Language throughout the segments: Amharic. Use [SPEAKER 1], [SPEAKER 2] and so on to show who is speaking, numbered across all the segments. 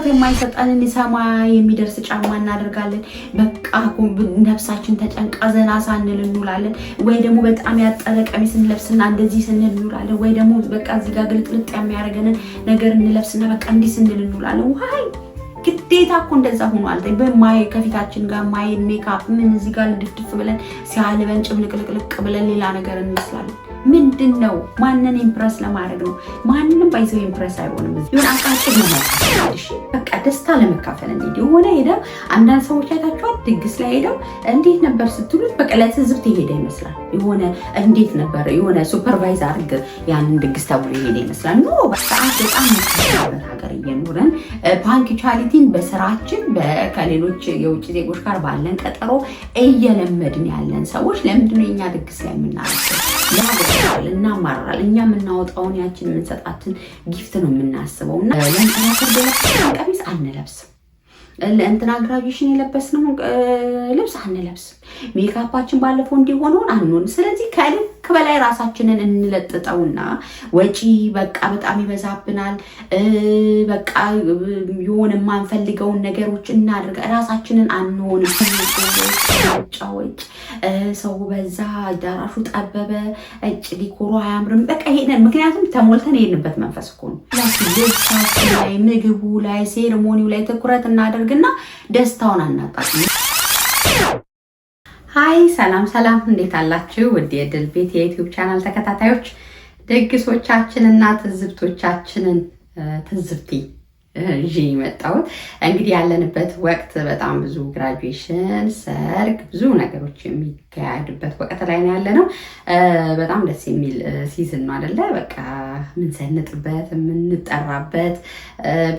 [SPEAKER 1] ምቾት የማይሰጠንን ሰማይ የሚደርስ ጫማ እናደርጋለን። በቃ ነፍሳችን ተጨንቃ ዘና ሳንል እንውላለን። ወይ ደግሞ በጣም ያጠረ ቀሚስ እንለብስና እንደዚህ ስንል እንውላለን። ወይ ደግሞ በቃ እዚህ ጋር ግልጥልጥ የሚያደርገንን ነገር እንለብስና በቃ እንዲህ ስንል እንውላለን። ዋይ ግዴታ እኮ እንደዛ ሆኗል። በማይ ከፊታችን ጋር ማይ ሜካፕ ምን እዚህ ጋር ልድፍድፍ ብለን ሲያልበን ጭምልቅልቅልቅ ብለን ሌላ ነገር እንመስላለን። ምንድነው? ማንን ኢምፕረስ ለማድረግ ነው? ማንንም ባይዘው ኢምፕረስ አይሆንም። ይሁን አቃጭል ነው ማለት በቃ ደስታ ለመካፈል እንዴ የሆነ ሄደው አንዳንድ ሰዎች አይታችኋል። ድግስ ላይ ሄደው እንዴት ነበር ስትሉት በቃ ለትዝብት የሄደ ይመስላል። የሆነ እንዴት ነበር የሆነ ሱፐርቫይዝ አድርግ ያንን ድግስ ተብሎ የሄደ ይመስላል። ኖ በሰዓት በጣም የሚከበርበት ሀገር እየኖረን ፓንክቹዋሊቲን በስራችን ከሌሎች የውጭ ዜጎች ጋር ባለን ቀጠሮ እየለመድን ያለን ሰዎች ለምንድነው የኛ ድግስ ላይ የምናረገው? ያገራል እና ማራል እኛ የምናወጣውን ያችን የምንሰጣትን ጊፍት ነው የምናስበው። እና ለእንትና ቀሚስ አንለብስም፣ ለእንትና ግራጁዌሽን የለበስነው ልብስ አንለብስም፣ ሜካፓችን ባለፈው እንዲሆነውን አንሆንም። ስለዚህ ከልክ በላይ ራሳችንን እንለጥጠውና ወጪ በቃ በጣም ይበዛብናል። በቃ የሆነ የማንፈልገውን ነገሮች እናድርግ፣ ራሳችንን አንሆንም። ጫወጭ ሰው በዛ አዳራሹ ጠበበ፣ እጭ ዲኮሩ አያምርም። በቃ ይሄንን ምክንያቱም ተሞልተን የሄድንበት መንፈስ እኮ ነው። ላይ ምግቡ ላይ ሴሬሞኒው ላይ ትኩረት እናደርግና ደስታውን አናጣጥም። ሃይ ሰላም ሰላም፣ እንዴት አላችሁ? ውድ የድል ቤት የዩቲዩብ ቻናል ተከታታዮች ድግሶቻችንና ትዝብቶቻችንን ትዝብቲ ይዤ መጣሁት። እንግዲህ ያለንበት ወቅት በጣም ብዙ ግራጁዌሽን፣ ሰርግ፣ ብዙ ነገሮች የሚካሄድበት ወቅት ላይ ነው ያለነው። በጣም ደስ የሚል ሲዝን ነው አይደለ? በቃ የምንሰንጥበት የምንጠራበት፣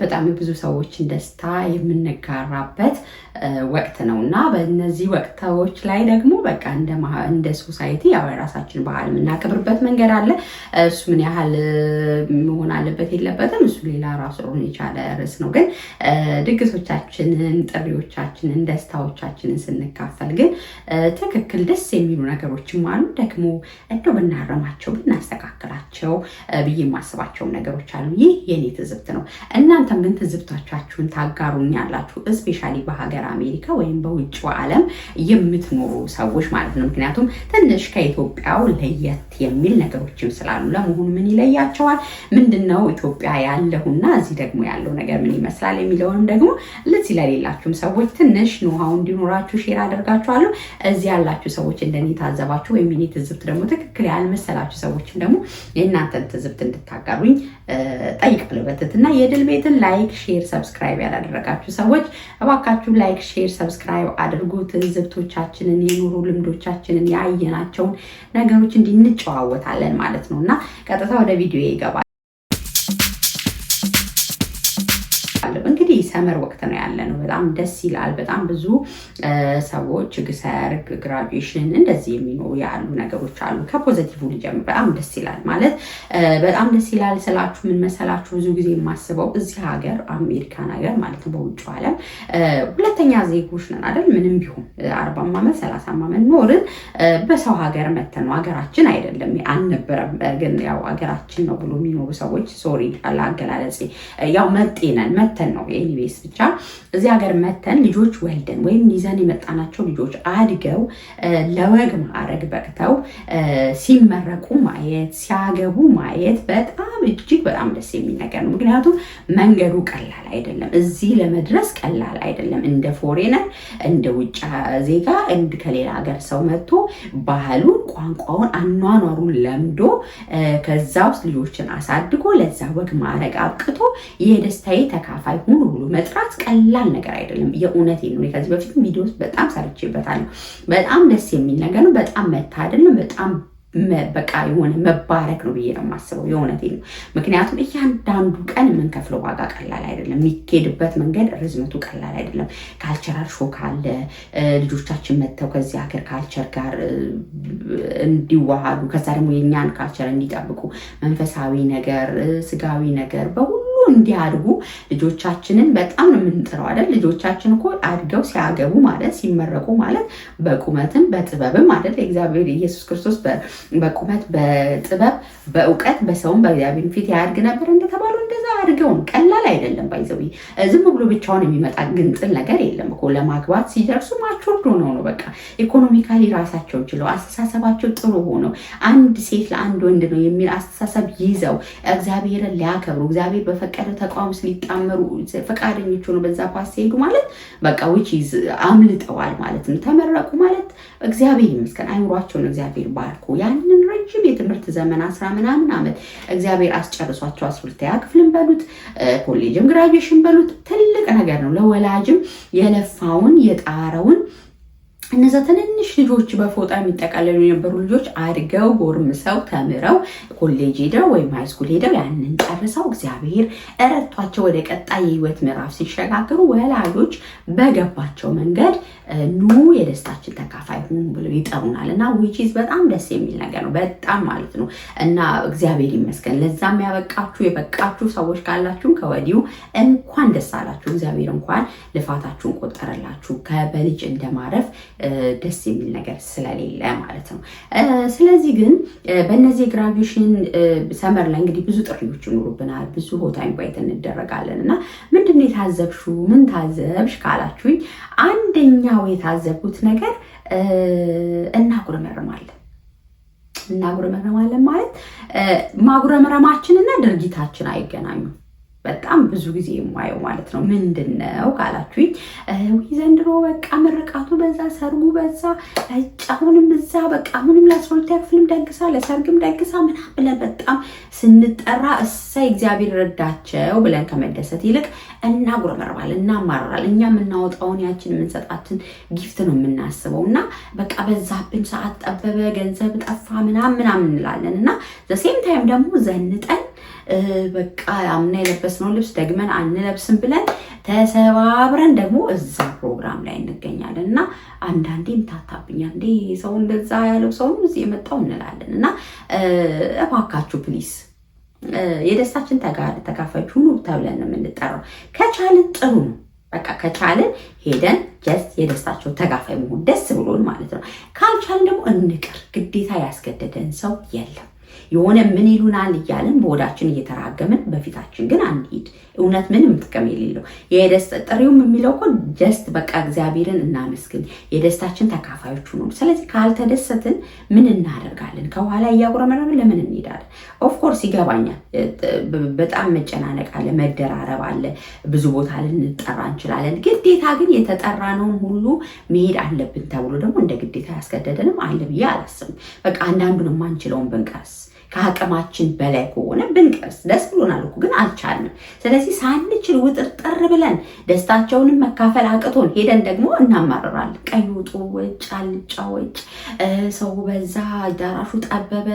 [SPEAKER 1] በጣም የብዙ ሰዎችን ደስታ የምንጋራበት ወቅት ነው እና በእነዚህ ወቅቶች ላይ ደግሞ በቃ እንደ ሶሳይቲ ያው የራሳችን ባህል የምናከብርበት መንገድ አለ። እሱ ምን ያህል መሆን አለበት የለበትም እሱ ሌላ ራሱን የቻለ ርዕስ ነው። ግን ድግሶቻችንን፣ ጥሪዎቻችንን፣ ደስታዎቻችንን ስንካፈል ግን ትክክል ደስ የሚሉ ነገሮችም አሉ። ደግሞ እንደው ብናረማቸው ብናስተካክላቸው ብዬ የማስባቸውም ነገሮች አሉ። ይህ የኔ ትዝብት ነው። እናንተም ግን ትዝብቶቻችሁን ታጋሩኛላችሁ። እስፔሻሊ በሀገር አሜሪካ ወይም በውጭ ዓለም የምትኖሩ ሰዎች ማለት ነው። ምክንያቱም ትንሽ ከኢትዮጵያው ለየት የሚል ነገሮችም ስላሉ ለመሆኑ ምን ይለያቸዋል? ምንድነው ኢትዮጵያ ያለውና እዚህ ደግሞ ያለው ነገር ምን ይመስላል የሚለውንም ደግሞ ለዚህ ለሌላችሁም ሰዎች ትንሽ ኖሃው እንዲኖራችሁ ሼር አደርጋችኋለሁ። እዚህ ያላችሁ ሰዎች እንደኔ ታዘባችሁ ወይም እኔ ትዝብት ደግሞ ትክክል ያልመሰላችሁ ሰዎችን ደግሞ የእናንተን ትዝብት እንድታጋሩኝ ጠይቃለሁ በትህትና። የድል ቤትን ላይክ፣ ሼር፣ ሰብስክራይብ ያላደረጋችሁ ሰዎች እባካችሁ ላይክ፣ ሼር፣ ሰብስክራይብ አድርጉ። ትዝብቶቻችንን የኑሮ ልምዶቻችንን ያየናቸውን ነገሮች እንድንጨዋወታለን ማለት ነው እና ቀጥታ ወደ ቪዲዮ ይገባል። እንግዲህ ሰመር ወቅት ነው ያለ ነው። በጣም ደስ ይላል። በጣም ብዙ ሰዎች ሰርግ፣ ግራጁዌሽን እንደዚህ የሚኖሩ ያሉ ነገሮች አሉ። ከፖዚቲቭ ልጀምር። በጣም ደስ ይላል ማለት በጣም ደስ ይላል ስላችሁ ምን መሰላችሁ? ብዙ ጊዜ የማስበው እዚህ ሀገር አሜሪካን ሀገር ማለት ነው በውጭ ዓለም ሁለተኛ ዜጎች ነን አይደል? ምንም ቢሆን 40 ዓመት 30 ዓመት ኖርን በሰው ሀገር መተን ነው። ሀገራችን አይደለም አልነበረም፣ ግን ያው ሀገራችን ነው ብሎ የሚኖሩ ሰዎች ሶሪ አገላለጼ ያው መጤነን መተን ነው ኤኒዌይስ ብቻ እዚህ ሀገር መተን ልጆች ወልደን ወይም ይዘን የመጣናቸው ልጆች አድገው ለወግ ማዕረግ በቅተው ሲመረቁ ማየት፣ ሲያገቡ ማየት በጣም እጅግ በጣም ደስ የሚል ነገር ነው። ምክንያቱም መንገዱ ቀላል አይደለም። እዚህ ለመድረስ ቀላል አይደለም። እንደ ፎሬነር እንደ ውጭ ዜጋ ከሌላ ሀገር ሰው መጥቶ ባህሉን፣ ቋንቋውን፣ አኗኗሩን ለምዶ ከዛ ውስጥ ልጆችን አሳድጎ ለዛ ወግ ማዕረግ አብቅቶ የደስታዬ ተካፋይ ሁሉ ብሎ መጥራት ቀላል ነገር አይደለም። የእውነቴን ነው። ከዚህ በፊት ቪዲዮስ በጣም ሰርቼበታለሁ። በጣም ደስ የሚል ነገር ነው። በጣም መታደል ነው። በጣም በቃ የሆነ መባረክ ነው ብዬ ነው የማስበው። የእውነቴን ነው። ምክንያቱም እያንዳንዱ ቀን የምንከፍለው ዋጋ ቀላል አይደለም። የሚኬድበት መንገድ ርዝመቱ ቀላል አይደለም። ካልቸራል ሾክ አለ። ልጆቻችን መጥተው ከዚህ ሀገር ካልቸር ጋር እንዲዋሃዱ ከዛ ደግሞ የእኛን ካልቸር እንዲጠብቁ መንፈሳዊ ነገር፣ ስጋዊ ነገር በሁሉ እንዲያድጉ ልጆቻችንን በጣም ነው የምንጥረው አይደል? ልጆቻችን እኮ አድገው ሲያገቡ ማለት ሲመረቁ ማለት በቁመትም በጥበብም አይደል? እግዚአብሔር ኢየሱስ ክርስቶስ በቁመት በጥበብ በእውቀት በሰውም በእግዚአብሔር ፊት ያድግ ነበር እንደተባለው እንደዛ አድርገው ነው። ቀላል አይደለም። ባይዘው ዝም ብሎ ብቻውን የሚመጣ ግንጥል ነገር የለም እኮ። ለማግባት ሲደርሱ ማቹርድ ሆነው ነው በቃ ኢኮኖሚካሊ ራሳቸው ችለው አስተሳሰባቸው ጥሩ ሆነው አንድ ሴት ለአንድ ወንድ ነው የሚል አስተሳሰብ ይዘው እግዚአብሔርን ሊያከብሩ እግዚአብሔር በፈቀደ ተቋም ውስጥ ሊጣመሩ ፈቃደኞች ሆነው በዛ ፓስ ሄዱ ማለት በቃ ዊች ኢዝ አምልጠዋል ማለት ነው። ተመረቁ ማለት እግዚአብሔር ይመስገን አይምሯቸውን እግዚአብሔር ባርኮ ያንን ረጅም የትምህርት ዘመን 10 ምናምን ዓመት እግዚአብሔር አስጨርሷቸው 12ኛ ክፍልን በሉት ኮሌጅም ግራጁዌሽን በሉት ትልቅ ነገር ነው። ለወላጅም የለፋውን የጣረውን እነዛ ትንንሽ ልጆች በፎጣ የሚጠቃለሉ የነበሩ ልጆች አድገው ጎርምሰው ተምረው ኮሌጅ ሄደው ወይም ሃይስኩል ሄደው ያንን ጨርሰው እግዚአብሔር እረቷቸው ወደ ቀጣይ የህይወት ምዕራፍ ሲሸጋገሩ ወላጆች በገባቸው መንገድ ኑ የደስታችን ተካፋይ ሁኑ ብለው ይጠሩናል እና which is በጣም ደስ የሚል ነገር ነው። በጣም ማለት ነው እና እግዚአብሔር ይመስገን ለዛም የበቃችሁ ሰዎች ካላችሁ ከወዲሁ እንኳን ደስ አላችሁ። እግዚአብሔር እንኳን ልፋታችሁን ቆጠረላችሁ። ከበልጅ እንደማረፍ ደስ የሚል ነገር ስለሌለ ማለት ነው። ስለዚህ ግን በእነዚህ ግራጁዌሽን ሰመር ላይ እንግዲህ ብዙ ጥሪዎች ይኖሩብናል። ብዙ ቦታ ኢንቫይት እንደረጋለን እና ምንድነው የታዘብሽው? ምን ታዘብሽ ካላችሁኝ አንደኛው የታዘብኩት ነገር እናጉረመረማለን ማለት ማጉረምረማችንና ድርጊታችን አይገናኙም። በጣም ብዙ ጊዜ የማየው ማለት ነው። ምንድነው ካላችሁኝ ዘንድሮ በቃ ምርቃቱ በዛ፣ ሰርጉ በዛ፣ አሁንም እዛ በቃ አሁንም ለ12ኛ ክፍልም ደግሳ ለሰርግም ደግሳ ምናምን ብለን በጣም ስንጠራ እሰይ እግዚአብሔር ረዳቸው ብለን ከመደሰት ይልቅ እናጉረመርማለን፣ እናማራለን። እኛ የምናወጣውን ያችን የምንሰጣትን ጊፍት ነው የምናስበው እና በቃ በዛብን፣ ሰዓት ጠበበ፣ ገንዘብ ጠፋ ምናምን እንላለን እና ዘሴም ታይም ደግሞ ዘንጠን በቃ አምና የለበስነው ልብስ ደግመን አንለብስም ብለን ተሰባብረን ደግሞ እዛ ፕሮግራም ላይ እንገኛለን እና አንዳንዴም ታታብኛል እንዴ ሰው እንደዛ ያለው ሰው እዚህ የመጣው እንላለን እና እባካችሁ ፕሊስ የደስታችን ተካፋዮች ሁኑ ተብለን ነው የምንጠራው። ከቻልን ጥሩ ነው። በቃ ከቻልን ሄደን ጀስት የደስታቸው ተካፋይ መሆን ደስ ብሎን ማለት ነው። ካልቻልን ደግሞ እንቅር። ግዴታ ያስገደደን ሰው የለም። የሆነ ምን ይሉናል እያልን በወዳችን እየተራገምን በፊታችን ግን አንሂድ። እውነት ምንም ጥቅም የሌለው የደስታ ጥሪውም የሚለው እኮ ጀስት በቃ እግዚአብሔርን እናመስግን፣ የደስታችን ተካፋዮች ነው። ስለዚህ ካልተደሰትን ምን እናደርጋለን? ከኋላ እያጉረመረምን ለምን እንሄዳለን? ኦፍኮርስ ይገባኛል። በጣም መጨናነቅ አለ፣ መደራረብ አለ፣ ብዙ ቦታ ልንጠራ እንችላለን። ግዴታ ግን የተጠራነውን ሁሉ መሄድ አለብን ተብሎ ደግሞ እንደ ግዴታ ያስገደደንም አለ ብዬ አላስብም። በቃ አንዳንዱን የማንችለውን ብንቀርስ ከአቅማችን በላይ ከሆነ ብንቀርስ ደስ ብሎናል እኮ ግን አልቻልንም። ስለዚህ ሳንችል ውጥርጥር ብለን ደስታቸውንም መካፈል አቅቶን ሄደን ደግሞ እናማርራለን። ቀይ ውጡ፣ ወጭ አልጫ ወጭ፣ ሰው በዛ፣ አዳራሹ ጠበበ፣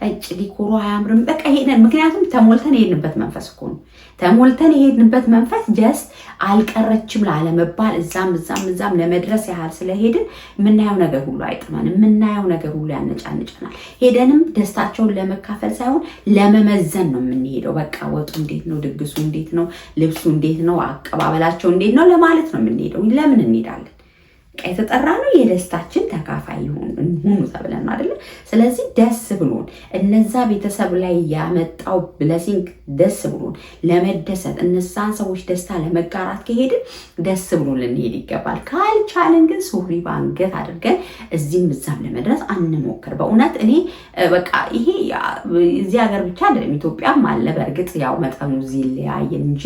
[SPEAKER 1] እጭ ዲኮሩ አያምርም። በቃ ሄደን ምክንያቱም ተሞልተን የሄድንበት መንፈስ እኮ ነው። ተሞልተን የሄድንበት መንፈስ ጀስት አልቀረችም ላለመባል እዛም ለመድረስ ያህል ስለሄድን የምናየው ነገር ሁሉ አይጥመንም። የምናየው ነገር ሁሉ ያነጫንጨናል። ሄደንም ደስታቸውን ለመካፈል ሳይሆን ለመመዘን ነው የምንሄደው። በቃ ወጡ እንዴት ነው፣ ድግሱ እንዴት ነው፣ ልብሱ እንዴት ነው፣ አቀባበላቸው እንዴት ነው ለማለት ነው የምንሄደው። ለምን እንሄዳለን? የተጠራ ነው የደስታችን ተካፋይ ሁኑ ተብለን አይደለ? ስለዚህ ደስ ብሎን እነዛ ቤተሰብ ላይ ያመጣው ብለሲንግ ደስ ብሎን ለመደሰት እነዛን ሰዎች ደስታ ለመጋራት ከሄድን ደስ ብሎን ልንሄድ ይገባል። ካልቻለን ግን ሱሪ ባንገት አድርገን እዚህም እዛም ለመድረስ አንሞክር። በእውነት እኔ በቃ ይሄ እዚህ ሀገር ብቻ አይደለም ኢትዮጵያም አለ። በእርግጥ ያው መጠኑ እዚህ ይለያይ እንጂ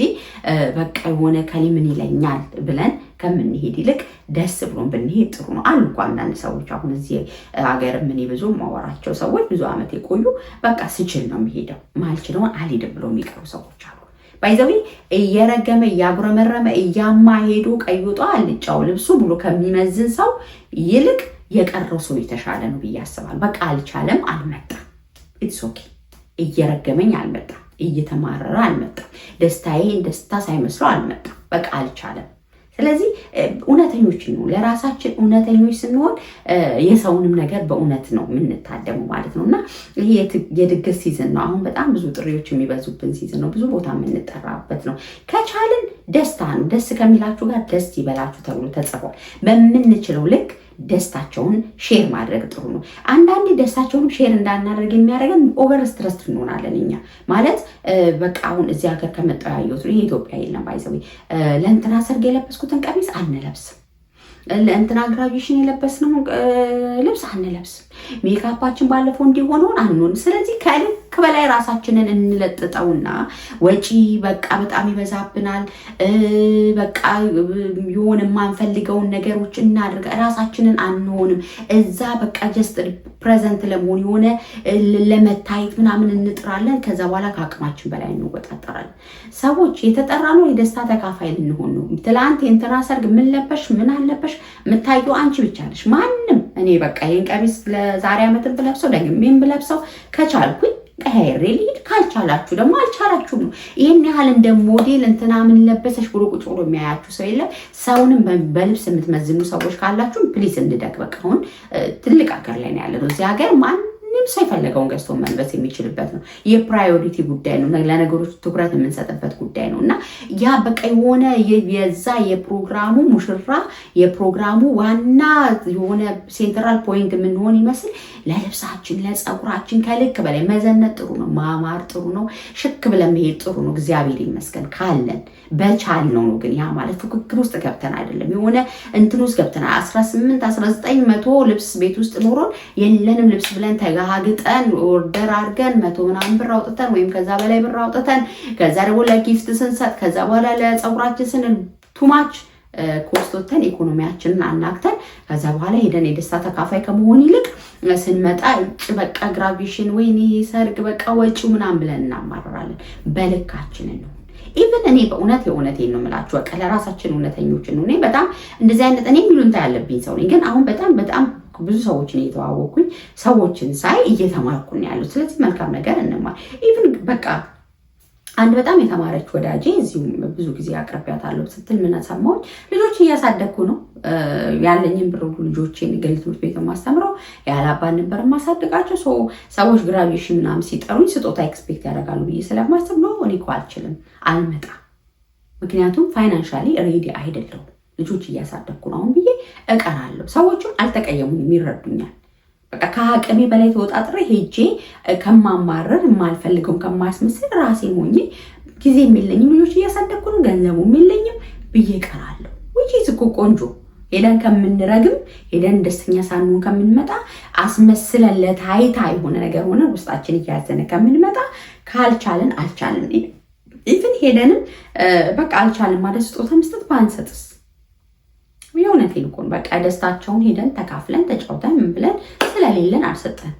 [SPEAKER 1] በቃ የሆነ ከሊምን ይለኛል ብለን ከምንሄድ ይልቅ ደስ ብሎን ብንሄድ ጥሩ ነው። አሉ እኮ አንዳንድ ሰዎች አሁን እዚህ ሀገር ምን ብዙ ማወራቸው ሰዎች ብዙ ዓመት የቆዩ በቃ ስችል ነው የሚሄደው ማልችለውን አልሄድም ብሎ የሚቀሩ ሰዎች አሉ። ባይዘዊ እየረገመ እያጉረመረመ እያማ ሄዶ ቀይጦ አልጫው ልብሱ ብሎ ከሚመዝን ሰው ይልቅ የቀረው ሰው የተሻለ ነው ብዬ አስባለሁ። በቃ አልቻለም፣ አልመጣም። ኢትስ ኦኬ። እየረገመኝ አልመጣም፣ እየተማረረ አልመጣም፣ ደስታዬን ደስታ ሳይመስለው አልመጣም። በቃ አልቻለም። ስለዚህ እውነተኞች ነው። ለራሳችን እውነተኞች ስንሆን የሰውንም ነገር በእውነት ነው የምንታደመው ማለት ነው። እና ይሄ የድግስ ሲዝን ነው። አሁን በጣም ብዙ ጥሪዎች የሚበዙብን ሲዝን ነው። ብዙ ቦታ የምንጠራበት ነው። ከቻልን ደስታ ነው። ደስ ከሚላችሁ ጋር ደስ ይበላችሁ ተብሎ ተጽፏል። በምንችለው ልክ ደስታቸውን ሼር ማድረግ ጥሩ ነው። አንዳንዴ ደስታቸውን ሼር እንዳናደርግ የሚያደርገን ኦቨር ስትረስ እንሆናለን። እኛ ማለት በቃ አሁን እዚህ ሀገር ከመጣሁ ያየሁት ነው። ይሄ ኢትዮጵያ የለም ባይዘው ለእንትና ሰርግ የለበስኩትን ቀሚስ አንለብስም። ለእንትና ግራጁዌሽን የለበስነው ልብስ አንለብስም። ሜካፓችን ባለፈው እንዲሆነውን አንሆን። ስለዚህ ከልክ በላይ ራሳችንን እንለጥጠውና ወጪ በቃ በጣም ይበዛብናል። በቃ የሆነ የማንፈልገውን ነገሮች እናድርግ። ራሳችንን አንሆንም። እዛ በቃ ጀስት ፕሬዘንት ለመሆን የሆነ ለመታየት ምናምን እንጥራለን። ከዛ በኋላ ከአቅማችን በላይ እንወጣጠራለን። ሰዎች የተጠራ ነው የደስታ ተካፋይ ልንሆን ነው። ትላንት የእንትና ሰርግ ምን ለበሽ ምን አለበሽ የምታየው አንቺ ብቻ ነሽ። ማንም እኔ በቃ ይህን ቀሚስ ለዛሬ ዓመትን ብለብሰው ደግሜም ብለብሰው ከቻልኩኝ ቀሄሬ ልሂድ፣ ካልቻላችሁ ደግሞ አልቻላችሁም ነው። ይህን ያህል እንደ ሞዴል እንትና ምን ለበሰሽ ብሎ ቁጭ ብሎ የሚያያችሁ ሰው የለም። ሰውንም በልብስ የምትመዝኑ ሰዎች ካላችሁ ፕሊዝ እንደግ። በቃ አሁን ትልቅ ሀገር ላይ ነው ያለነው። እዚህ ሀገር ምንም ሰው የፈለገውን ገዝቶ መልበስ የሚችልበት ነው። የፕራዮሪቲ ጉዳይ ነው። ለነገሮች ትኩረት የምንሰጥበት ጉዳይ ነው እና ያ በቃ የሆነ የዛ የፕሮግራሙ ሙሽራ የፕሮግራሙ ዋና የሆነ ሴንትራል ፖይንት የምንሆን ይመስል ለልብሳችን ለፀጉራችን ከልክ በላይ መዘነጥ ጥሩ ነው። ማማር ጥሩ ነው። ሽክ ብለን መሄድ ጥሩ ነው። እግዚአብሔር ይመስገን ካለን በቻል ነው። ግን ያ ማለት ፉክክር ውስጥ ገብተን አይደለም። የሆነ እንትን ውስጥ ገብተን 18 1900 ልብስ ቤት ውስጥ ኖሮን የለንም ልብስ ብለን ተጋግጠን ኦርደር አድርገን 100 ምናምን ብር አውጥተን ወይም ከዛ በላይ ብር አውጥተን ከዛ ደግሞ ለጊፍት ስንሰጥ ከዛ በኋላ ለፀጉራችን ስንል ቱማች ኮስቶተን ኢኮኖሚያችንን አናክተን ከዛ በኋላ ሄደን የደስታ ተካፋይ ከመሆን ይልቅ ስንመጣ በቃ ግራጁዌሽን ወይኔ ሰርግ በቃ ወጪው ምናምን ብለን እናማራለን። በልካችን ነው። ኢቭን እኔ በእውነት የእውነቴን ነው የምላችሁ። በቃ ለራሳችን እውነተኞች ነው። እኔ በጣም እንደዚህ አይነት እኔ ሚሉንታ ያለብኝ ሰው ነኝ። ግን አሁን በጣም ብዙ ሰዎችን እየተዋወቅኩኝ ሰዎችን ሳይ እየተማርኩኝ ያሉት። ስለዚህ መልካም ነገር እንማር። ኢቭን በቃ አንድ በጣም የተማረች ወዳጄ እዚሁ ብዙ ጊዜ አቅርቢያታለሁ ስትል ምን ሰማሁኝ፣ ልጆች እያሳደግኩ ነው ያለኝን ብር ሁሉ ልጆቼን ግል ትምህርት ቤት ማስተምረው ያላባን ነበር ማሳደጋቸው። ሰዎች ግራጁዌሽን ምናምን ሲጠሩኝ ስጦታ ኤክስፔክት ያደርጋሉ ብዬ ስለማስብ ነው እኔ እኮ አልመጣም። ምክንያቱም ፋይናንሻሊ ሬዲ አይደለሁም። ልጆች እያሳደግኩ ነው አሁን ብዬ እቀራለሁ። ሰዎቹን አልተቀየሙኝም፣ ይረዱኛል። በቃ ከአቅሜ በላይ ተወጣጥሬ ሄጄ ከማማረር የማልፈልገውን ከማስመስል ራሴ ሆኜ ጊዜ የለኝም፣ ልጆች እያሳደግኩ ነው፣ ገንዘቡም የለኝም ብዬ እቀራለሁ። ውጪ እኮ ቆንጆ ሄደን ከምንረግም ሄደን ደስተኛ ሳንሆን ከምንመጣ አስመስለን ለታይታ የሆነ ነገር ሆነ ውስጣችን እያዘነ ከምንመጣ ካልቻልን አልቻልን ኢቭን ሄደንም በቃ አልቻልን ማለት ስጦታ መስጠት ባንሰጥስ? የእውነቴን እኮ በቃ ደስታቸውን ሄደን ተካፍለን ተጫውተን ምን ብለን ስለሌለን አልሰጠን።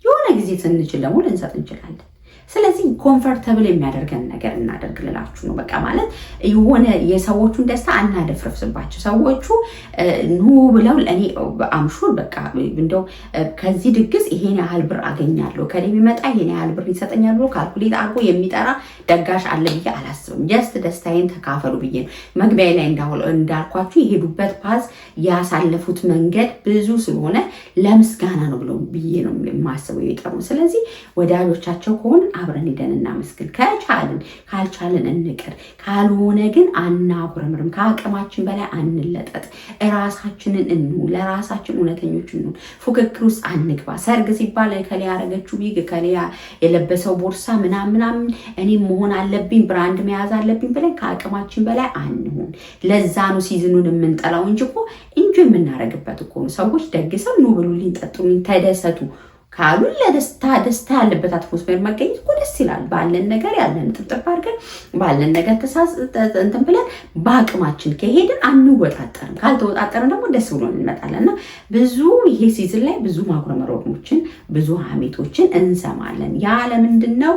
[SPEAKER 1] የሆነ ጊዜ ስንችል ደግሞ ልንሰጥ እንችላለን። ስለዚህ ኮምፈርተብል የሚያደርገን ነገር እናደርግ ልላችሁ ነው። በቃ ማለት የሆነ የሰዎቹን ደስታ አናደፍርፍባቸው። ሰዎቹ ኑ ብለው ለእኔ አምሹር በቃ እንደው ከዚህ ድግስ ይሄን ያህል ብር አገኛለሁ ከኔ የሚመጣ ይሄን ያህል ብር ይሰጠኛል ብሎ ካልኩሌት አድርጎ የሚጠራ ደጋሽ አለ ብዬ አላስብም። ጀስት ደስታዬን ተካፈሉ ብዬ ነው። መግቢያ ላይ እንዳልኳችሁ የሄዱበት ፓዝ ያሳለፉት መንገድ ብዙ ስለሆነ ለምስጋና ነው ብለው ብዬ ነው የማስበው የጠሩ። ስለዚህ ወዳጆቻቸው ከሆነ አብረን ሄደን እናመስግን። ከቻልን ካልቻልን እንቅር። ካልሆነ ግን አናጉረምርም። ከአቅማችን በላይ አንለጠጥ። እራሳችንን እንሁን። ለራሳችን እውነተኞች እንሁን። ፉክክር ውስጥ አንግባ። ሰርግ ሲባል ከሌ ያረገችው ቢግ ከሌ የለበሰው ቦርሳ ምናምን እኔም መሆን አለብኝ ብራንድ መያዝ አለብኝ ብለን ከአቅማችን በላይ አንሁን። ለዛ ነው ሲዝኑን የምንጠላው እንጂ እኮ እንጂ የምናረግበት እኮ ነው። ሰዎች ደግሰው ኑ ብሉልኝ፣ ጠጡልኝ፣ ተደሰቱ ካሉ ደስታ ያለበት አትሞስፌር መገኘት እኮ ደስ ይላል። ባለን ነገር ያለን ጥብጥብ አድርገን ባለን ነገር እንትን ብለን በአቅማችን ከሄድን አንወጣጠርም። ካልተወጣጠርን ደግሞ ደስ ብሎን እንመጣለን። እና ብዙ ይሄ ሲዝን ላይ ብዙ ማጉረምረሞችን ብዙ ሀሜቶችን እንሰማለን። ያ ለምንድን ነው?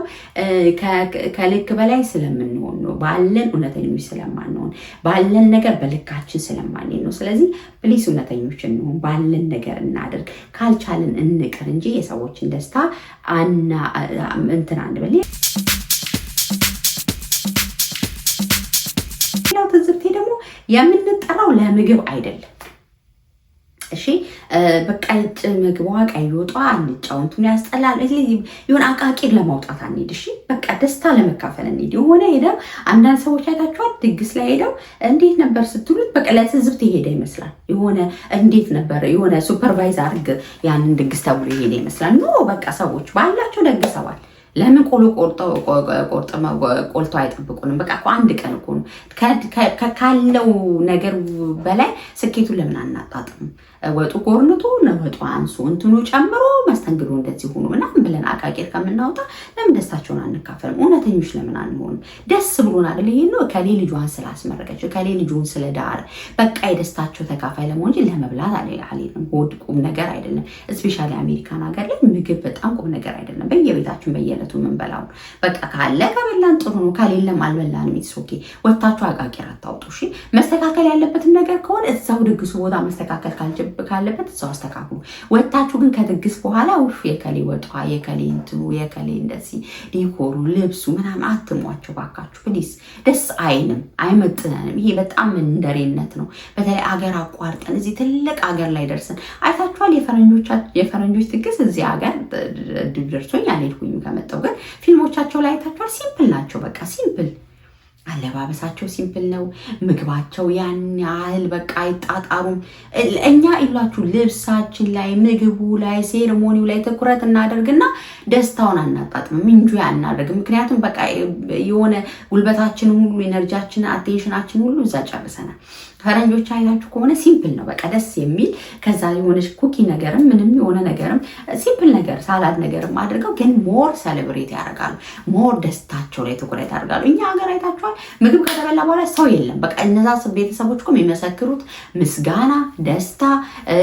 [SPEAKER 1] ከልክ በላይ ስለምንሆን ነው። ባለን እውነተኞች ስለማንሆን፣ ባለን ነገር በልካችን ስለማንሄድ ነው። ስለዚህ ፕሊስ እውነተኞች እንሆን፣ ባለን ነገር እናድርግ። ካልቻልን እንቅር እንጂ የሰዎችን ደስታ እንትን አንበል። ሌላው ትዝብቴ ደግሞ የምንጠራው ለምግብ አይደለም። እሺ በቃ ምግቧ ቀይ ወጧ አንጫውንቱን ያስጠላል። የሆነ አቃቂር ለማውጣት አንሄድ። እሺ በቃ ደስታ ለመካፈል እንሂድ። የሆነ ሄደው አንዳንድ ሰዎች አይታችኋል፣ ድግስ ላይ ሄደው እንዴት ነበር ስትሉት በቃ ለትዝብት የሄደ ይመስላል። የሆነ እንዴት ነበር የሆነ ሱፐርቫይዝ አድርግ ያንን ድግስ ተብሎ የሄደ ይመስላል። ኖ በቃ ሰዎች ባላቸው ደግሰዋል። ለምን ቆሎ ቆልተው አይጠብቁንም? በቃ አንድ ቀን እኮ ነው። ካለው ነገር በላይ ስኬቱን ለምን አናጣጥም? ወጡ ጎርንቶ ወጡ አንሶ እንትኑ ጨምሮ መስተንግዶ እንደዚህ ሆኖ ምናምን ብለን አቃቂር ከምናወጣ ለምን ደስታቸውን አንካፈልም? እውነተኞች ለምን አንሆንም? ደስ ብሎን አይደል? ይሄ ነው ከሌ ልጇን ስላስመረቀች ከሌ ልጁን ስለዳረ በቃ የደስታቸው ተካፋይ ለመሆን እንጂ ለመብላት አልሄድንም። ሆድ ቁም ነገር አይደለም። እስፔሻሊ አሜሪካን ሀገር ላይ ምግብ በጣም ቁም ነገር አይደለም። በየቤታችን በየዕለቱ የምንበላው በቃ ካለ ከበላን ጥሩ ነው፣ ከሌለም አልበላንም። ኢትስ ኦኬ። ወታችሁ አቃቂር አታውጡ። እሺ መስተካከል ያለበትን ነገር ከሆነ እዛው ድግሱ ቦታ መስተካከል ካለበት እዛው አስተካክሉ። ወጣችሁ ግን ከድግስ በኋላ ውፍ የከሌ ወጧ የከሌ እንትኑ የከሌ እንደዚህ ዲኮሩ ልብሱ ምናምን አትሟቸው ባካችሁ ፕሊስ። ደስ አይንም አይመጥነንም። ይሄ በጣም እንደሬነት ነው። በተለይ አገር አቋርጠን እዚህ ትልቅ አገር ላይ ደርሰን አይታችኋል። የፈረንጆች ድግስ እዚህ ሀገር ደርሶኝ አልሄድኩኝም። ከመጣሁ ግን ፊልሞቻቸው ላይ አይታችኋል። ሲምፕል ናቸው። በቃ ሲምፕል አለባበሳቸው ሲምፕል ነው። ምግባቸው ያን ያህል በቃ አይጣጣሩም። እኛ ይሏችሁ ልብሳችን ላይ ምግቡ ላይ ሴርሞኒው ላይ ትኩረት እናደርግና ደስታውን አናጣጥምም፣ እንጂ አናደርግም። ምክንያቱም በቃ የሆነ ጉልበታችንን ሁሉ ኤነርጂያችንን አቴንሽናችን ሁሉ እዛ ጨርሰናል። ፈረንጆች አይታችሁ ከሆነ ሲምፕል ነው። በቃ ደስ የሚል ከዛ የሆነች ኩኪ ነገርም ምንም የሆነ ነገርም ሲምፕል ነገር ሳላድ ነገርም አድርገው ግን ሞር ሴሌብሬት ያደርጋሉ። ሞር ደስታቸው ላይ ትኩረት ያደርጋሉ። እኛ ሀገር አይታችኋል፣ ምግብ ከተበላ በኋላ ሰው የለም። በቃ እነዛ ቤተሰቦች እኮ የሚመሰክሩት ምስጋና፣ ደስታ፣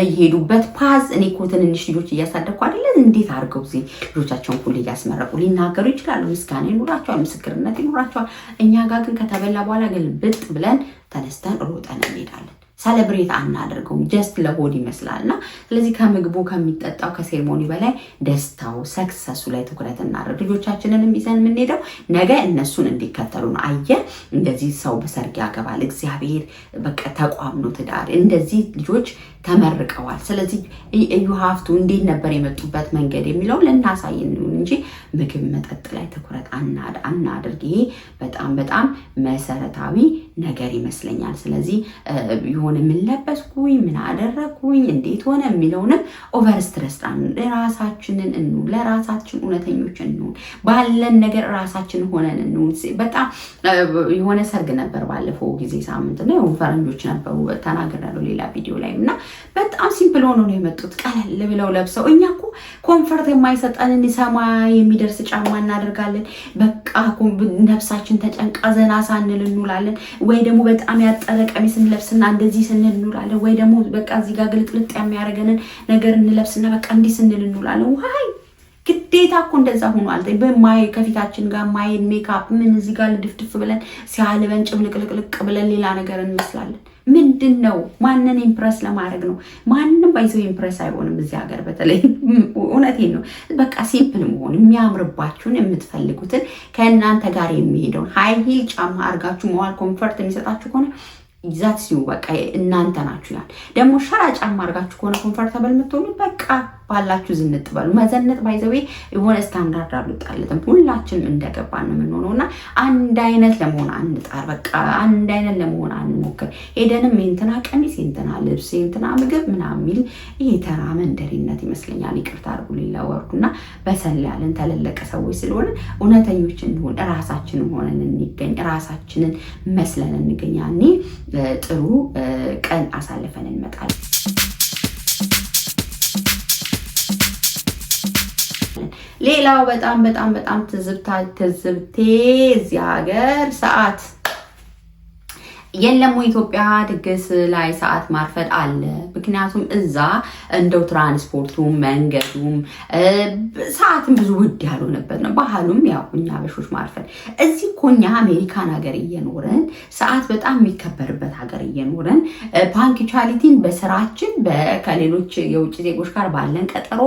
[SPEAKER 1] የሄዱበት ፓዝ። እኔ እኮ ትንንሽ ልጆች እያሳደግኩ አይደለ? እንዴት አድርገው ጊዜ ልጆቻቸውን ሁሉ እያስመረቁ ሊናገሩ ይችላሉ። ምስጋና ይኖራቸዋል፣ ምስክርነት ይኖራቸዋል። እኛ ጋር ግን ከተበላ በኋላ ግን ብጥ ብለን ተነስተን ሮጠን እንሄዳለን። ሰለብሬት አናደርገውም። ጀስት ለሆድ ይመስላል። እና ስለዚህ ከምግቡ ከሚጠጣው ከሴርሞኒ በላይ ደስታው ሰክሰሱ ላይ ትኩረት እናደርግ። ልጆቻችንንም ይዘን የምንሄደው ነገ እነሱን እንዲከተሉ ነው። አየ እንደዚህ ሰው በሰርግ ያገባል። እግዚአብሔር በቃ ተቋም ነው ትዳር። እንደዚህ ልጆች ተመርቀዋል። ስለዚህ ዩሃፍቱ እንዴት ነበር የመጡበት መንገድ የሚለውን ልናሳይን እንጂ ምግብ መጠጥ ላይ ትኩረት አናድርግ። ይሄ በጣም በጣም መሰረታዊ ነገር ይመስለኛል። ስለዚህ የሆነ ምን ለበስኩኝ ምን አደረግኩኝ እንዴት ሆነ የሚለውንም ኦቨር ስትረስ ራሳችንን እንሁን፣ ለራሳችን እውነተኞች እንሁን፣ ባለን ነገር ራሳችን ሆነን እንሁን። በጣም የሆነ ሰርግ ነበር ባለፈው ጊዜ ሳምንት ነው ፈረንጆች ነበሩ ተናግሬያለሁ ሌላ ቪዲዮ ላይ እና በጣም ሲምፕል ሆኖ ነው የመጡት። ቀለል ብለው ለብሰው እኛ እኮ ኮንፈርት የማይሰጠንን ሰማይ የሚደርስ ጫማ እናደርጋለን። በቃ ነፍሳችን ተጨንቃ ዘና ሳንል እንውላለን። ወይ ደግሞ በጣም ያጠረ ቀሚስ እንለብስና እንደዚህ ስንል እንውላለን። ወይ ደግሞ በቃ እዚህ ጋር ግልጥልጥ የሚያደርገንን ነገር እንለብስና በቃ እንዲህ ስንል እንውላለን። ዋይ ግዴታ እኮ እንደዛ ሆኗል። በማይ ከፊታችን ጋር ማይ ሜካፕ ምን እዚህ ጋር ልድፍድፍ ብለን ሲያልበን ጭብልቅልቅልቅ ብለን ሌላ ነገር እንመስላለን። ምንድን ነው? ማንን ኢምፕረስ ለማድረግ ነው? ማንም ባይዘው ኢምፕረስ አይሆንም እዚህ ሀገር። በተለይ እውነቴን ነው። በቃ ሲምፕል መሆን የሚያምርባችሁን የምትፈልጉትን ከእናንተ ጋር የሚሄደውን ሃይ ሂል ጫማ አድርጋችሁ መዋል ኮምፈርት የሚሰጣችሁ ከሆነ ይዛት ሲዩ በቃ እናንተ ናችሁ። ያን ደግሞ ሸራ ጫማ አድርጋችሁ ከሆነ ኮምፈርታብል የምትሆኑ በቃ ባላችሁ ዝንጥ በሉ። መዘነጥ ባይዘዌ የሆነ ስታንዳርድ አልወጣለትም። ሁላችንም እንደገባን ነው የምንሆነው እና አንድ አይነት ለመሆን አንጣር። በቃ አንድ አይነት ለመሆን አንሞክር። ሄደንም የእንትና ቀሚስ የእንትና ልብስ የእንትና ምግብ ምናምን የሚል ይሄ ተራ መንደሪነት ይመስለኛል። ይቅርታ አድርጉልኝ ለወርዱና በሰል ያለን ተለለቀ ሰዎች ስለሆነ እውነተኞች እንሆን፣ ራሳችንን ሆነን እንገኝ፣ ራሳችንን መስለን እንገኝ። ያኔ ጥሩ ቀን አሳልፈን እንመጣለን። ሌላው በጣም በጣም በጣም ትዝብቴ እዚህ ሀገር ሰዓት የለም። ኢትዮጵያ ድግስ ላይ ሰዓት ማርፈድ አለ። ምክንያቱም እዛ እንደው ትራንስፖርቱም መንገዱም ሰዓትን ብዙ ውድ ያልሆነበት ነው። ባህሉም ያው እኛ በሾች ማርፈድ። እዚህ እኮ እኛ አሜሪካን ሀገር እየኖረን ሰዓት በጣም የሚከበርበት ሀገር እየኖረን ፓንክቹዋሊቲን በስራችን ከሌሎች የውጭ ዜጎች ጋር ባለን ቀጠሮ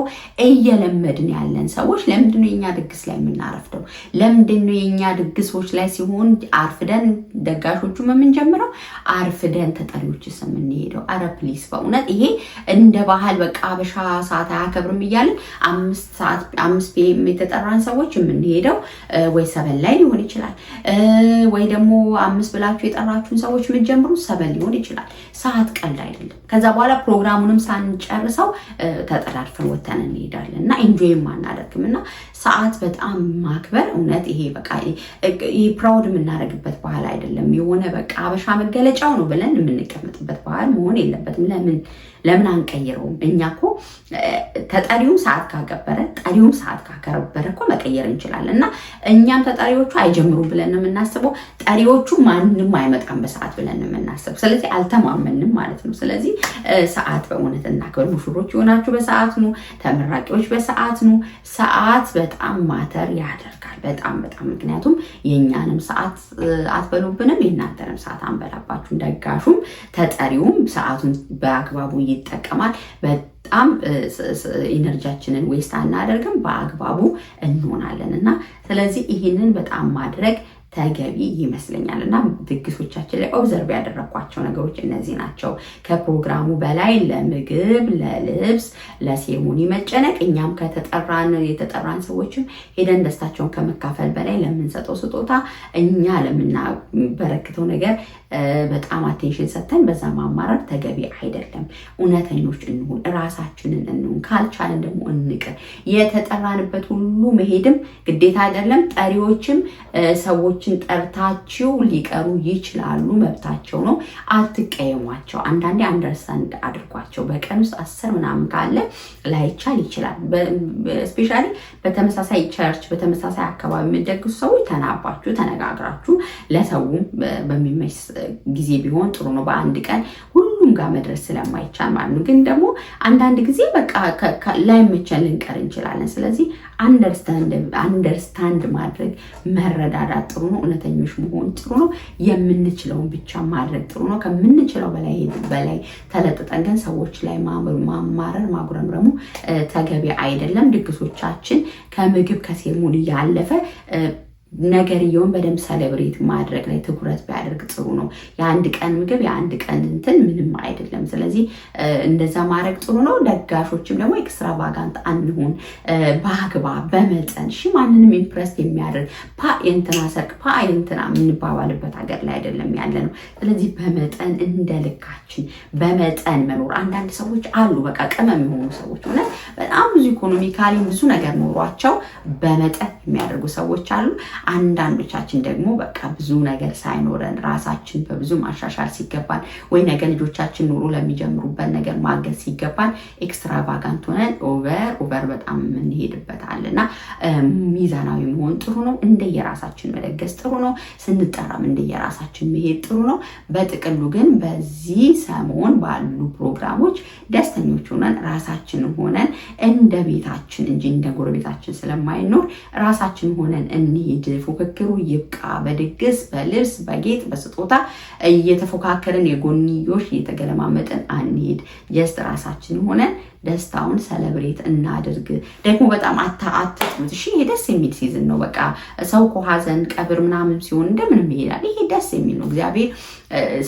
[SPEAKER 1] እየለመድን ያለን ሰዎች ለምንድነው የኛ ድግስ ላይ የምናረፍደው? ለምንድነው የኛ ድግሶች ላይ ሲሆን አርፍደን ደጋሾቹ የምንጀምረው? ነው አርፍደን ተጠሪዎችስ የምንሄደው? አረ ፕሊስ በእውነት ይሄ እንደ ባህል በቃ አበሻ ሰዓት አያከብርም እያልን 5 ፒኤም የተጠራን ሰዎች የምንሄደው ወይ 7 ላይ ሊሆን ይችላል፣ ወይ ደግሞ 5 ብላችሁ የጠራችሁን ሰዎች የምትጀምሩ 7 ሊሆን ይችላል። ሰዓት ቀልድ አይደለም። ከዛ በኋላ ፕሮግራሙንም ሳንጨርሰው ተጠራርፈን ወተን እንሄዳለን እና ኢንጆይም አናደርግም። እና ሰዓት በጣም ማክበር እውነት ይሄ በቃ ይሄ ፕራውድ የምናደርግበት ባህል አይደለም። የሆነ በቃ አበሻ መገለጫው ነው ብለን የምንቀመጥበት ባህል መሆን የለበትም። ለምን አንቀይረውም? እኛ እኮ ተጠሪውም ሰዓት ካከበረ ጠሪውም ሰዓት ካከበረ እኮ መቀየር እንችላለን። እና እኛም ተጠሪዎቹ አይጀምሩም ብለን ነው የምናስበው፣ ጠሪዎቹ ማንም አይመጣም በሰዓት ብለን ነው የምናስበው። ስለዚህ አልተማመንም ማለት ነው። ስለዚህ ሰዓት በእውነት እናክብር። ሙሽሮች የሆናችሁ በሰዓት ነው፣ ተመራቂዎች በሰዓት ነው። ሰዓት በጣም ማተር ያደርጋል፣ በጣም በጣም። ምክንያቱም የእኛንም ሰዓት አትበሉብንም፣ የእናንተንም ሰዓት አንበላባችሁም። ደጋሹም ተጠሪውም ሰዓቱን በአግባቡ ይጠቀማል። በጣም ኢነርጂያችንን ዌስት አናደርግም፣ በአግባቡ እንሆናለን። እና ስለዚህ ይህንን በጣም ማድረግ ተገቢ ይመስለኛል። እና ድግሶቻችን ላይ ኦብዘርቭ ያደረኳቸው ነገሮች እነዚህ ናቸው። ከፕሮግራሙ በላይ ለምግብ፣ ለልብስ፣ ለሴሬሞኒ መጨነቅ፣ እኛም የተጠራን ሰዎችም ሄደን ደስታቸውን ከመካፈል በላይ ለምንሰጠው ስጦታ፣ እኛ ለምናበረክተው ነገር በጣም አቴንሽን ሰጥተን በዛ ማማረር ተገቢ አይደለም። እውነተኞች እንሁን፣ ራሳችንን እንሁን። ካልቻለን ደግሞ እንቅር። የተጠራንበት ሁሉ መሄድም ግዴታ አይደለም። ጠሪዎችም ሰዎችን ጠርታችሁ ሊቀሩ ይችላሉ፣ መብታቸው ነው። አትቀየሟቸው። አንዳንዴ አንደርስታንድ አድርጓቸው። በቀን ውስጥ 10 ምናምን ካለ ላይቻል ይችላል። ስፔሻሊ በተመሳሳይ ቸርች በተመሳሳይ አካባቢ የምትደግሱ ሰዎች ተናባችሁ ተነጋግራችሁ ለሰውም በሚመች ጊዜ ቢሆን ጥሩ ነው። በአንድ ቀን ሁሉም ጋር መድረስ ስለማይቻል ማለት ነው። ግን ደግሞ አንዳንድ ጊዜ በቃ ላይመቸን ልንቀር እንችላለን። ስለዚህ አንደርስታንድ ማድረግ መረዳዳት ጥሩ ነው። እውነተኞች መሆን ጥሩ ነው። የምንችለውን ብቻ ማድረግ ጥሩ ነው። ከምንችለው በላይ ተለጥጠን ግን ሰዎች ላይ ማማረር ማጉረምረሙ ተገቢ አይደለም። ድግሶቻችን ከምግብ ከሴሬሞኒ ያለፈ ነገርየውን በደንብ ሰሌብሬት ማድረግ ላይ ትኩረት ቢያደርግ ጥሩ ነው። የአንድ ቀን ምግብ የአንድ ቀን እንትን ምንም አይደለም። ስለዚህ እንደዛ ማድረግ ጥሩ ነው። ደጋሾችም ደግሞ ኤክስትራቫጋንት አንሁን፣ በአግባብ በመጠን። እሺ ማንንም ኢምፕረስ የሚያደርግ የእንትና ሰርግ የእንትና የምንባባልበት ሀገር ላይ አይደለም ያለ ነው። ስለዚህ በመጠን እንደ ልካችን በመጠን መኖር። አንዳንድ ሰዎች አሉ በቃ ቅመም የሆኑ ሰዎች ሆነ በጣም ብዙ ኢኮኖሚካሊ ብዙ ነገር ኖሯቸው በመጠን የሚያደርጉ ሰዎች አሉ። አንዳንዶቻችን ደግሞ በቃ ብዙ ነገር ሳይኖረን ራሳችን በብዙ ማሻሻል ሲገባን ወይ ነገ ልጆቻችን ኑሮ ለሚጀምሩበት ነገር ማገዝ ሲገባን ኤክስትራቫጋንት ሆነን ኦቨር በጣም የምንሄድበት አለና ሚዛናዊ መሆን ጥሩ ነው። እንደየራሳችን መለገስ ጥሩ ነው። ስንጠራም እንደየራሳችን መሄድ ጥሩ ነው። በጥቅሉ ግን በዚህ ሰሞን ባሉ ፕሮግራሞች ደስተኞች ሆነን ራሳችን ሆነን እንደ ቤታችን እንጂ እንደ ጎረቤታችን ስለማይኖር ራሳችን ሆነን እንሂድ። ፉክክሩ ይብቃ። በድግስ በልብስ በጌጥ በስጦታ እየተፎካከርን የጎንዮሽ እየተገለማመጥን አንሂድ። ጀስት ራሳችን ሆነን ደስታውን ሰለብሬት እናድርግ። ደግሞ በጣም አትጥሉት። እሺ ይሄ ደስ የሚል ሲዝን ነው። በቃ ሰው ከሀዘን ቀብር ምናምን ሲሆን እንደምንም ይሄዳል። ይሄ ደስ የሚል ነው። እግዚአብሔር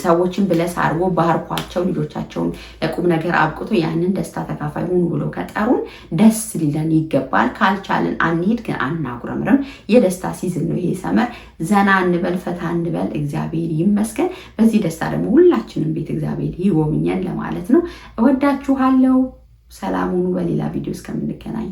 [SPEAKER 1] ሰዎችን ብለስ አድርጎ ባርኳቸው ልጆቻቸውን ለቁም ነገር አብቅቶ ያንን ደስታ ተካፋይ ሁኑ ብሎ ከጠሩን ደስ ሊለን ይገባል። ካልቻልን አንሂድ፣ ግን አናጉረምርም። የደስታ ሲዝን ነው ይሄ ሰመር። ዘና እንበል፣ ፈታ እንበል። እግዚአብሔር ይመስገን። በዚህ ደስታ ደግሞ ሁላችንም ቤት እግዚአብሔር ይጎብኘን ለማለት ነው። እወዳችኋለሁ። ሰላም ሁኑ። በሌላ ቪዲዮ እስከምንገናኝ